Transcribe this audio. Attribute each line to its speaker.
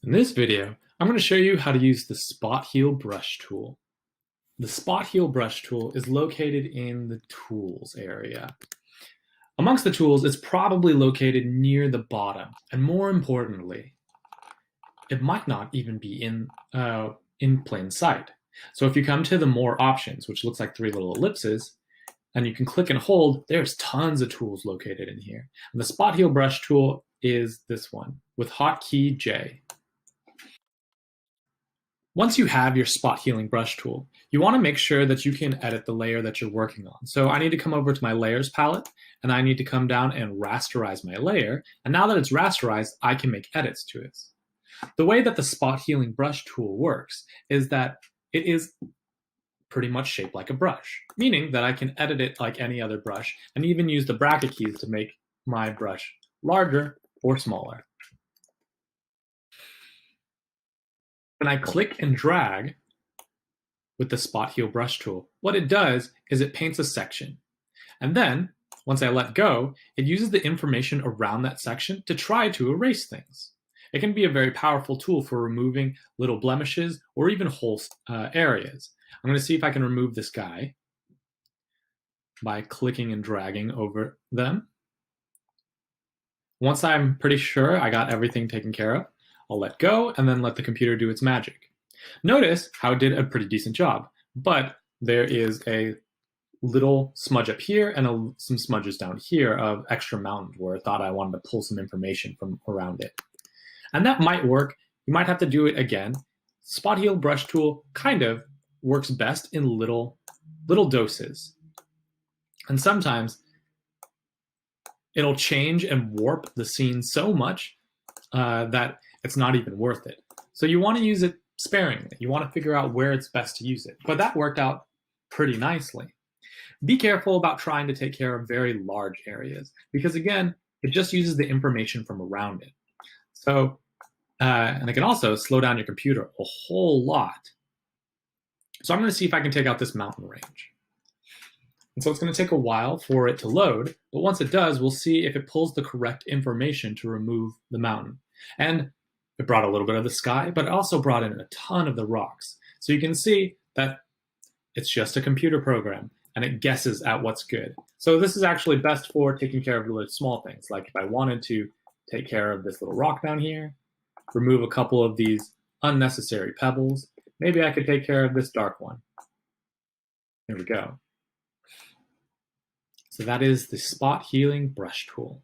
Speaker 1: In this video, I'm going to show you how to use the Spot Heal brush tool. The Spot Heal brush tool is located in the Tools area. Amongst the tools, it's probably located near the bottom, and more importantly, it might not even be in plain sight. So if you come to the More options, which looks like three little ellipses, and you can click and hold, there's tons of tools located in here. And the Spot Heal brush tool is this one with hotkey J. Once you have your spot healing brush tool, you want to make sure that you can edit the layer that you're working on. So I need to come over to my layers palette and I need to come down and rasterize my layer. And now that it's rasterized, I can make edits to it. The way that the spot healing brush tool works is that it is pretty much shaped like a brush, meaning that I can edit it like any other brush and even use the bracket keys to make my brush larger or smaller. When I click and drag with the Spot Heal brush tool, what it does is it paints a section. And then, once I let go, it uses the information around that section to try to erase things. It can be a very powerful tool for removing little blemishes or even whole areas. I'm going to see if I can remove this guy by clicking and dragging over them. Once I'm pretty sure I got everything taken care of, I'll let go and then let the computer do its magic. Notice how it did a pretty decent job, but there is a little smudge up here and some smudges down here of extra mountain where I thought I wanted to pull some information from around it. And that might work. You might have to do it again. Spot Heal brush tool kind of works best in little doses. And sometimes it'll change and warp the scene so much that it's not even worth it. So you want to use it sparingly. You want to figure out where it's best to use it. But that worked out pretty nicely. Be careful about trying to take care of very large areas because, again, it just uses the information from around it. So, and it can also slow down your computer a whole lot. So I'm going to see if I can take out this mountain range. And so it's going to take a while for it to load, but once it does, we'll see if it pulls the correct information to remove the mountain. And it brought a little bit of the sky, but it also brought in a ton of the rocks. So you can see that it's just a computer program and it guesses at what's good. So this is actually best for taking care of really small things. Like if I wanted to take care of this little rock down here, remove a couple of these unnecessary pebbles, maybe I could take care of this dark one. There we go. So that is the Spot Healing brush tool.